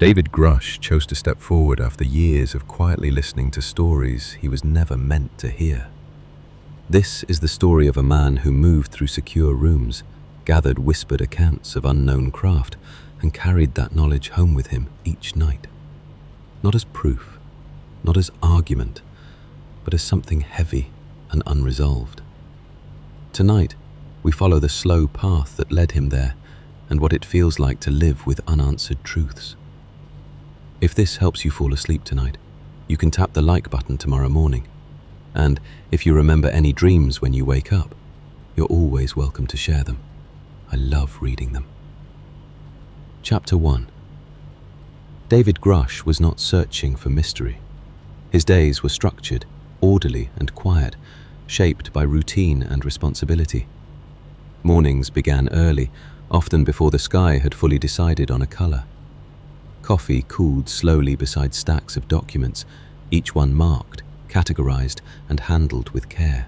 David Grusch chose to step forward after years of quietly listening to stories he was never meant to hear. This is the story of a man who moved through secure rooms, gathered whispered accounts of unknown craft, and carried that knowledge home with him each night. Not as proof, not as argument, but as something heavy and unresolved. Tonight, we follow the slow path that led him there and what it feels like to live with unanswered truths. If this helps you fall asleep tonight, you can tap the like button tomorrow morning. And if you remember any dreams when you wake up, you're always welcome to share them. I love reading them. Chapter 1. David Grusch was not searching for mystery. His days were structured, orderly and quiet, shaped by routine and responsibility. Mornings began early, often before the sky had fully decided on a color. Coffee cooled slowly beside stacks of documents, each one marked, categorized, and handled with care.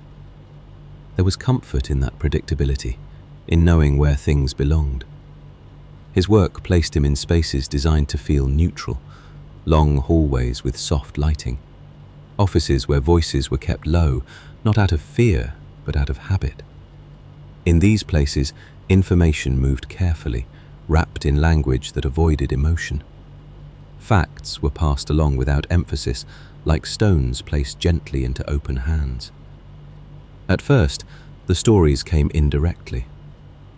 There was comfort in that predictability, in knowing where things belonged. His work placed him in spaces designed to feel neutral, long hallways with soft lighting, offices where voices were kept low, not out of fear, but out of habit. In these places, information moved carefully, wrapped in language that avoided emotion. Facts were passed along without emphasis, like stones placed gently into open hands. At first, the stories came indirectly.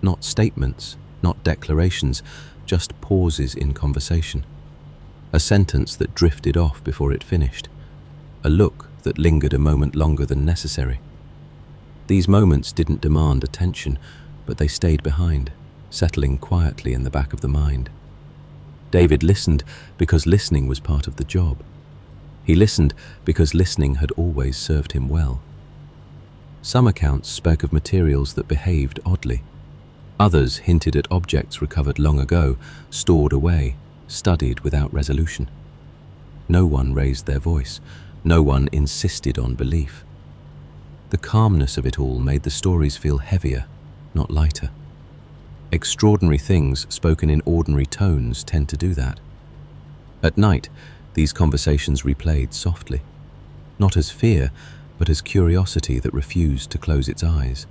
Not statements, not declarations, just pauses in conversation. A sentence that drifted off before it finished. A look that lingered a moment longer than necessary. These moments didn't demand attention, but they stayed behind, settling quietly in the back of the mind. David listened because listening was part of the job. He listened because listening had always served him well. Some accounts spoke of materials that behaved oddly. Others hinted at objects recovered long ago, stored away, studied without resolution. No one raised their voice. No one insisted on belief. The calmness of it all made the stories feel heavier, not lighter. Extraordinary things spoken in ordinary tones tend to do that. At night, these conversations replayed softly, not as fear, but as curiosity that refused to close its eyes.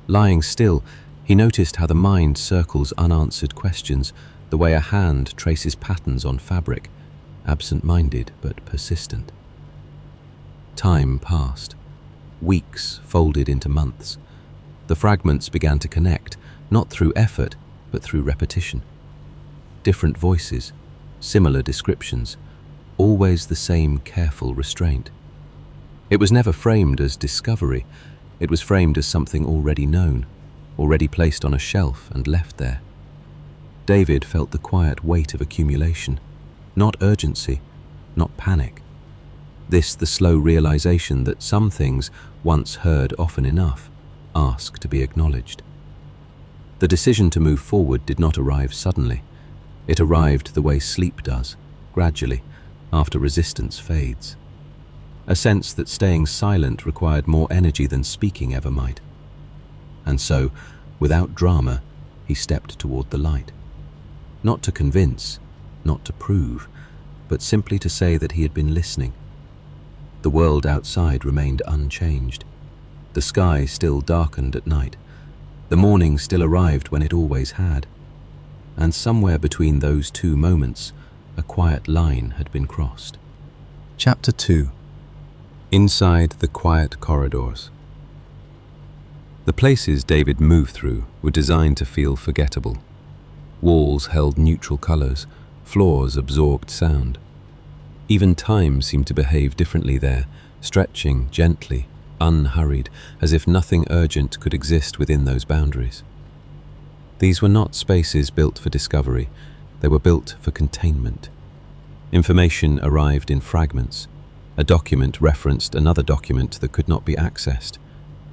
Lying still, he noticed how the mind circles unanswered questions, the way a hand traces patterns on fabric, absent-minded but persistent. Time passed. Weeks folded into months. The fragments began to connect, not through effort, but through repetition. Different voices, similar descriptions, always the same careful restraint. It was never framed as discovery. It was framed as something already known, already placed on a shelf and left there. David felt the quiet weight of accumulation, not urgency, not panic. This the slow realization that some things, once heard often enough, ask to be acknowledged. The decision to move forward did not arrive suddenly. It arrived the way sleep does, gradually, after resistance fades. A sense that staying silent required more energy than speaking ever might. And so, without drama, he stepped toward the light. Not to convince, not to prove, but simply to say that he had been listening. The world outside remained unchanged. The sky still darkened at night. The morning still arrived when it always had. And somewhere between those two moments, a quiet line had been crossed. Chapter 2. Inside the quiet corridors. The places David moved through were designed to feel forgettable. Walls held neutral colors, floors absorbed sound. Even time seemed to behave differently there, stretching gently, unhurried, as if nothing urgent could exist within those boundaries. These were not spaces built for discovery, they were built for containment. Information arrived in fragments. A document referenced another document that could not be accessed.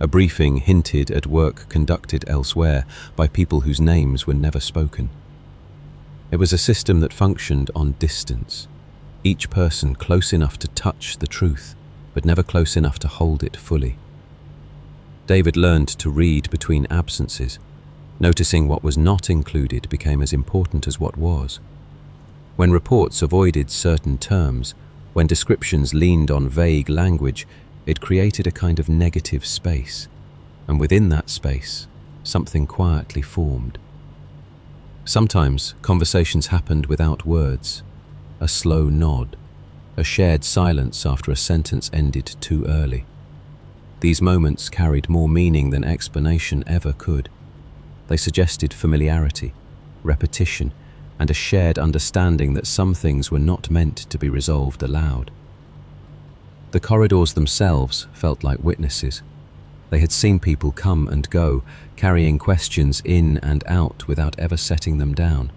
A briefing hinted at work conducted elsewhere by people whose names were never spoken. It was a system that functioned on distance, each person close enough to touch the truth, but never close enough to hold it fully. David learned to read between absences. Noticing what was not included became as important as what was. When reports avoided certain terms, when descriptions leaned on vague language, it created a kind of negative space, and within that space, something quietly formed. Sometimes conversations happened without words, a slow nod, a shared silence after a sentence ended too early. These moments carried more meaning than explanation ever could. They suggested familiarity, repetition, and a shared understanding that some things were not meant to be resolved aloud. The corridors themselves felt like witnesses. They had seen people come and go, carrying questions in and out without ever setting them down.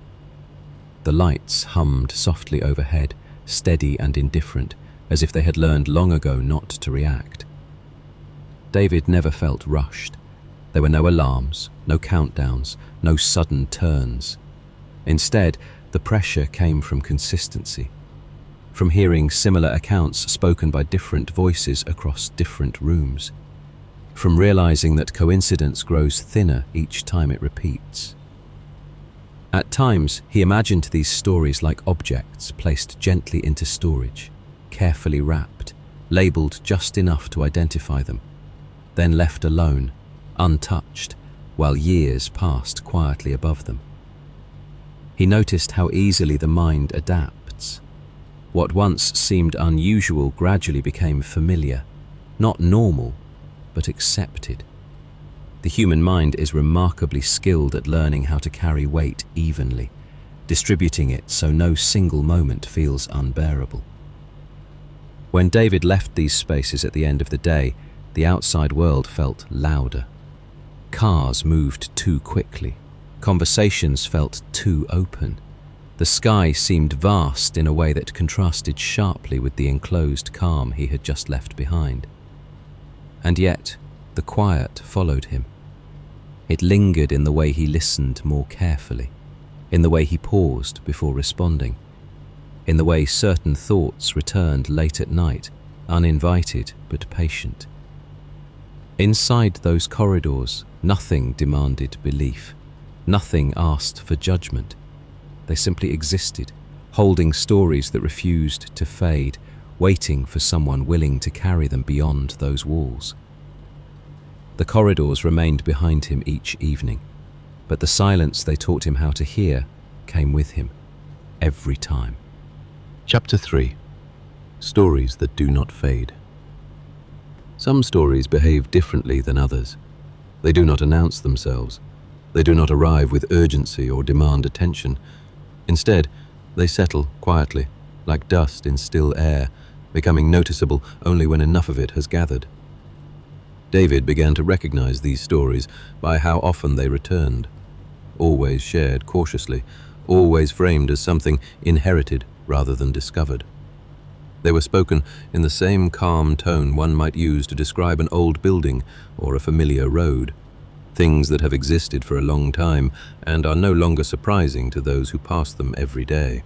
The lights hummed softly overhead, steady and indifferent, as if they had learned long ago not to react. David never felt rushed. There were no alarms, no countdowns, no sudden turns. Instead, the pressure came from consistency, from hearing similar accounts spoken by different voices across different rooms, from realizing that coincidence grows thinner each time it repeats. At times, he imagined these stories like objects placed gently into storage, carefully wrapped, labeled just enough to identify them, then left alone, untouched, while years passed quietly above them. He noticed how easily the mind adapts. What once seemed unusual gradually became familiar, not normal, but accepted. The human mind is remarkably skilled at learning how to carry weight evenly, distributing it so no single moment feels unbearable. When David left these spaces at the end of the day, the outside world felt louder. Cars moved too quickly. Conversations felt too open. The sky seemed vast in a way that contrasted sharply with the enclosed calm he had just left behind. And yet, the quiet followed him. It lingered in the way he listened more carefully, in the way he paused before responding, in the way certain thoughts returned late at night, uninvited but patient. Inside those corridors, nothing demanded belief. Nothing asked for judgment. They simply existed, holding stories that refused to fade, waiting for someone willing to carry them beyond those walls. The corridors remained behind him each evening, but the silence they taught him how to hear came with him, every time. Chapter 3. Stories that do not fade. Some stories behave differently than others. They do not announce themselves. They do not arrive with urgency or demand attention. Instead, they settle quietly, like dust in still air, becoming noticeable only when enough of it has gathered. David began to recognize these stories by how often they returned, always shared cautiously, always framed as something inherited rather than discovered. They were spoken in the same calm tone one might use to describe an old building or a familiar road, things that have existed for a long time and are no longer surprising to those who pass them every day.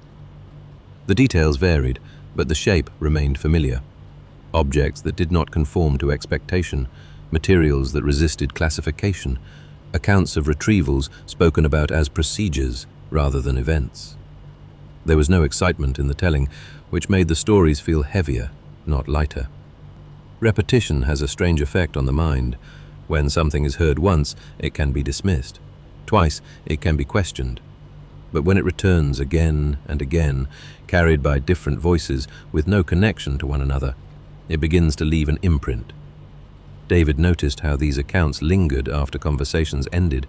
The details varied, but the shape remained familiar. Objects that did not conform to expectation, materials that resisted classification, accounts of retrievals spoken about as procedures rather than events. There was no excitement in the telling, which made the stories feel heavier, not lighter. Repetition has a strange effect on the mind. When something is heard once, it can be dismissed. Twice, it can be questioned. But when it returns again and again, carried by different voices with no connection to one another, it begins to leave an imprint. David noticed how these accounts lingered after conversations ended.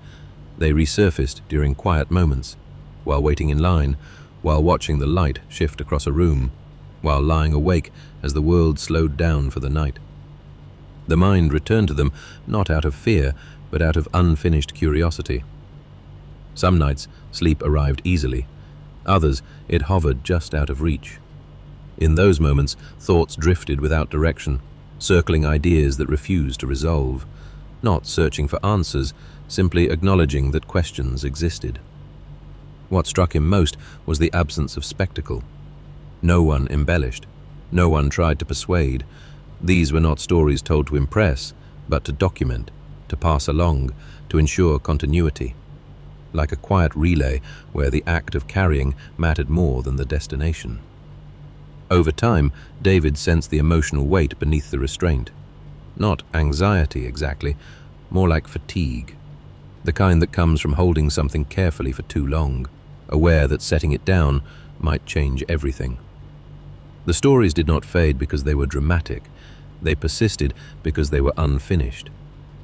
They resurfaced during quiet moments, while waiting in line, while watching the light shift across a room, while lying awake as the world slowed down for the night. The mind returned to them not out of fear, but out of unfinished curiosity. Some nights, sleep arrived easily. Others, it hovered just out of reach. In those moments, thoughts drifted without direction, circling ideas that refused to resolve, not searching for answers, simply acknowledging that questions existed. What struck him most was the absence of spectacle. No one embellished. No one tried to persuade. These were not stories told to impress, but to document, to pass along, to ensure continuity. like a quiet relay where the act of carrying mattered more than the destination. Over time, David sensed the emotional weight beneath the restraint. Not anxiety exactly, more like fatigue. The kind that comes from holding something carefully for too long, aware that setting it down might change everything. The stories did not fade because they were dramatic. They persisted because they were unfinished.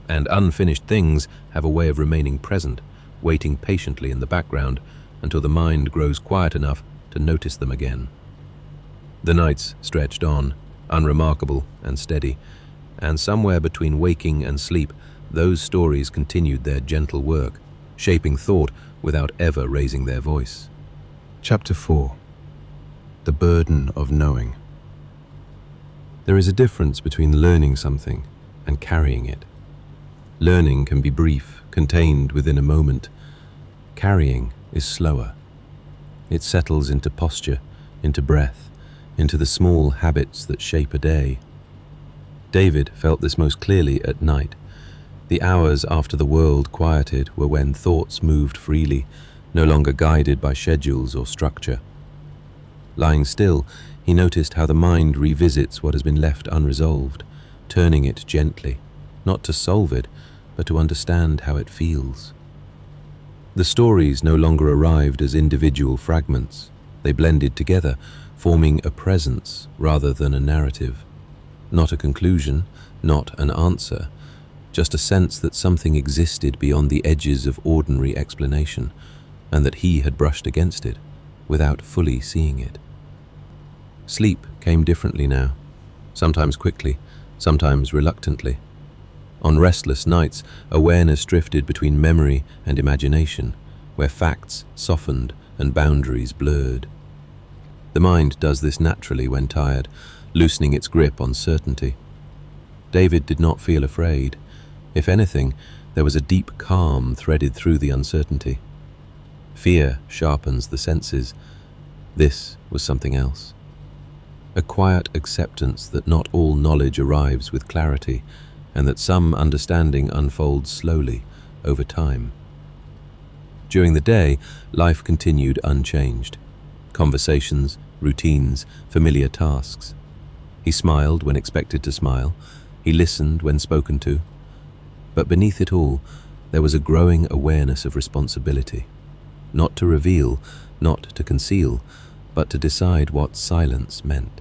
And unfinished things have a way of remaining present, waiting patiently in the background until the mind grows quiet enough to notice them again. The nights stretched on, unremarkable and steady, and somewhere between waking and sleep, those stories continued their gentle work, shaping thought without ever raising their voice. Chapter 4. The Burden of Knowing. There is a difference between learning something and carrying it. Learning can be brief, contained within a moment. Carrying is slower. It settles into posture, into breath, into the small habits that shape a day. David felt this most clearly at night. The hours after the world quieted were when thoughts moved freely, no longer guided by schedules or structure. Lying still, he noticed how the mind revisits what has been left unresolved, turning it gently, not to solve it, but to understand how it feels. The stories no longer arrived as individual fragments. They blended together, forming a presence rather than a narrative. Not a conclusion, not an answer, just a sense that something existed beyond the edges of ordinary explanation, and that he had brushed against it, without fully seeing it. Sleep came differently now, sometimes quickly, sometimes reluctantly. On restless nights, awareness drifted between memory and imagination, where facts softened and boundaries blurred. The mind does this naturally when tired, loosening its grip on certainty. David did not feel afraid. If anything, there was a deep calm threaded through the uncertainty. Fear sharpens the senses. This was something else. A quiet acceptance that not all knowledge arrives with clarity, and that some understanding unfolds slowly, over time. During the day, life continued unchanged. Conversations, routines, familiar tasks. He smiled when expected to smile. He listened when spoken to. But beneath it all, there was a growing awareness of responsibility. Not to reveal, not to conceal, but to decide what silence meant.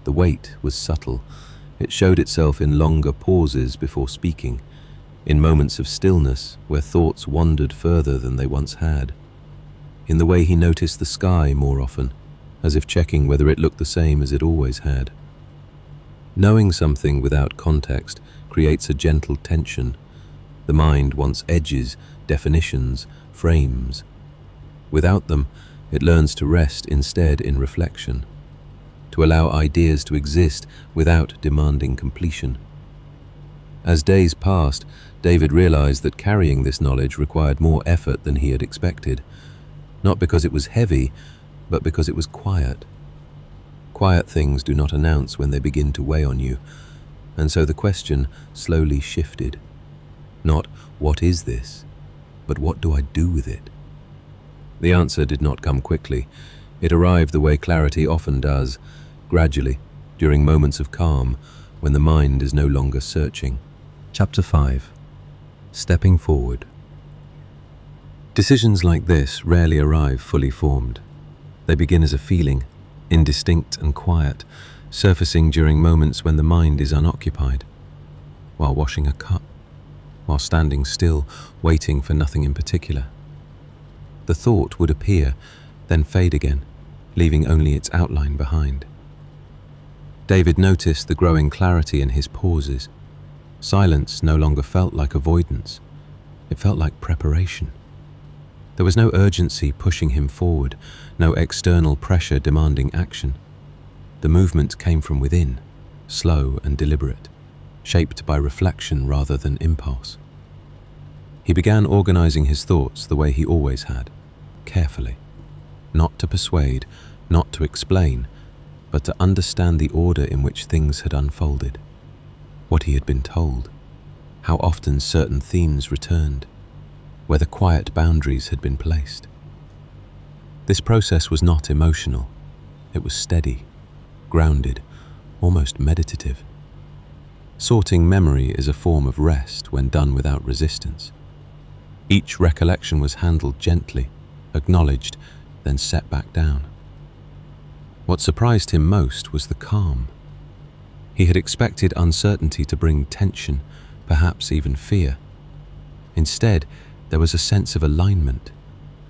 The weight was subtle. It showed itself in longer pauses before speaking, in moments of stillness where thoughts wandered further than they once had, in the way he noticed the sky more often, as if checking whether it looked the same as it always had. Knowing something without context creates a gentle tension. The mind wants edges, definitions, frames. Without them, it learns to rest instead in reflection, to allow ideas to exist without demanding completion. As days passed, David realized that carrying this knowledge required more effort than he had expected, not because it was heavy, but because it was quiet. Quiet things do not announce when they begin to weigh on you, and so the question slowly shifted. Not, what is this? But what do I do with it? The answer did not come quickly. It arrived the way clarity often does, gradually, during moments of calm, when the mind is no longer searching. Chapter 5. Stepping Forward. Decisions like this rarely arrive fully formed. They begin as a feeling, indistinct and quiet, surfacing during moments when the mind is unoccupied, while washing a cup, while standing still, waiting for nothing in particular. The thought would appear, then fade again, leaving only its outline behind. David noticed the growing clarity in his pauses. Silence no longer felt like avoidance. It felt like preparation. There was no urgency pushing him forward, no external pressure demanding action. The movement came from within, slow and deliberate, shaped by reflection rather than impulse. He began organizing his thoughts the way he always had, carefully, not to persuade, not to explain, but to understand the order in which things had unfolded, what he had been told, how often certain themes returned. where the quiet boundaries had been placed. This process was not emotional. It was steady, grounded, almost meditative. Sorting memory is a form of rest when done without resistance. Each recollection was handled gently, acknowledged, then set back down. What surprised him most was the calm. He had expected uncertainty to bring tension, perhaps even fear. Instead, there was a sense of alignment,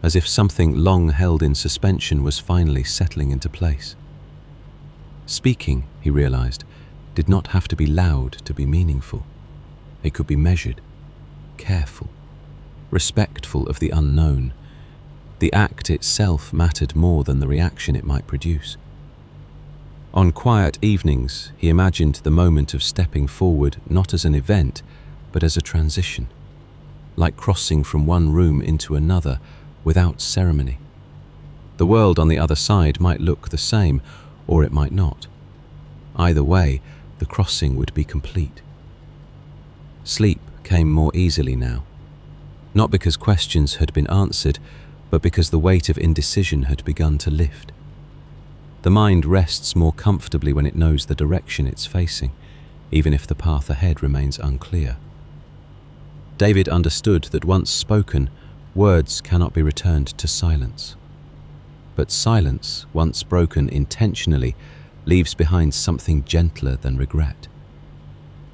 as if something long held in suspension was finally settling into place. Speaking, he realized, did not have to be loud to be meaningful. It could be measured, careful, respectful of the unknown. The act itself mattered more than the reaction it might produce. On quiet evenings, he imagined the moment of stepping forward not as an event, but as a transition, like crossing from one room into another without ceremony. The world on the other side might look the same, or it might not. Either way, the crossing would be complete. Sleep came more easily now, not because questions had been answered, but because the weight of indecision had begun to lift. The mind rests more comfortably when it knows the direction it's facing, even if the path ahead remains unclear. David understood that once spoken, words cannot be returned to silence. But silence, once broken intentionally, leaves behind something gentler than regret.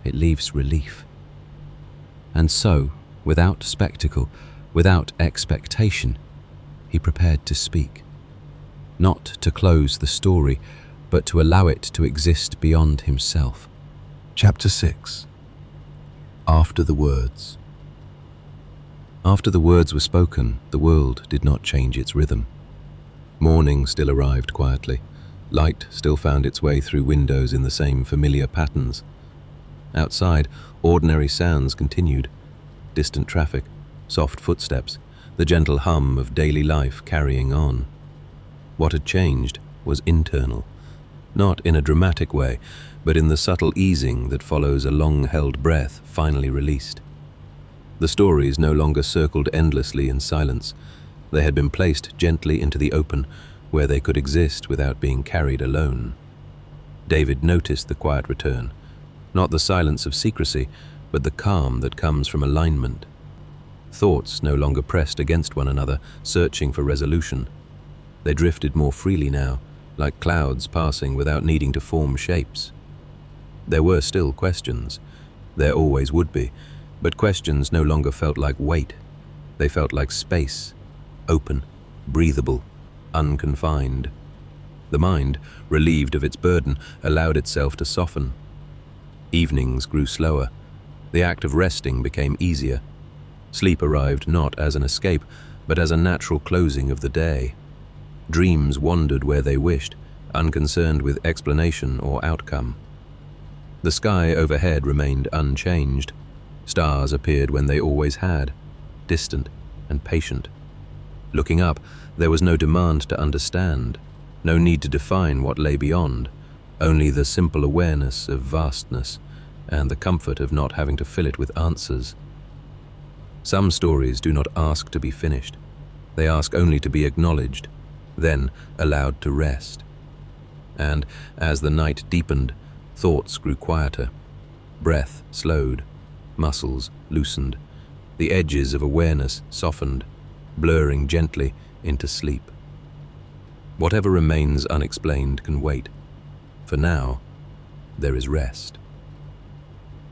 It leaves relief. And so, without spectacle, without expectation, he prepared to speak. Not to close the story, but to allow it to exist beyond himself. Chapter 6. After the words. After the words were spoken, the world did not change its rhythm. Morning still arrived quietly. Light still found its way through windows in the same familiar patterns. Outside, ordinary sounds continued. Distant traffic, soft footsteps, the gentle hum of daily life carrying on. What had changed was internal, not in a dramatic way, but in the subtle easing that follows a long-held breath finally released. The stories no longer circled endlessly in silence. They had been placed gently into the open, where they could exist without being carried alone. David noticed the quiet return, not the silence of secrecy, but the calm that comes from alignment. Thoughts no longer pressed against one another, searching for resolution. They drifted more freely now, like clouds passing without needing to form shapes. There were still questions. There always would be, but questions no longer felt like weight. They felt like space, open, breathable, unconfined. The mind, relieved of its burden, allowed itself to soften. Evenings grew slower. The act of resting became easier. Sleep arrived not as an escape, but as a natural closing of the day. Dreams wandered where they wished, unconcerned with explanation or outcome. The sky overhead remained unchanged. Stars appeared when they always had, distant and patient. Looking up, there was no demand to understand, no need to define what lay beyond, only the simple awareness of vastness and the comfort of not having to fill it with answers. Some stories do not ask to be finished. They ask only to be acknowledged, then allowed to rest. And as the night deepened, thoughts grew quieter. Breath slowed, muscles loosened. The edges of awareness softened, blurring gently into sleep. Whatever remains unexplained can wait. For now, there is rest.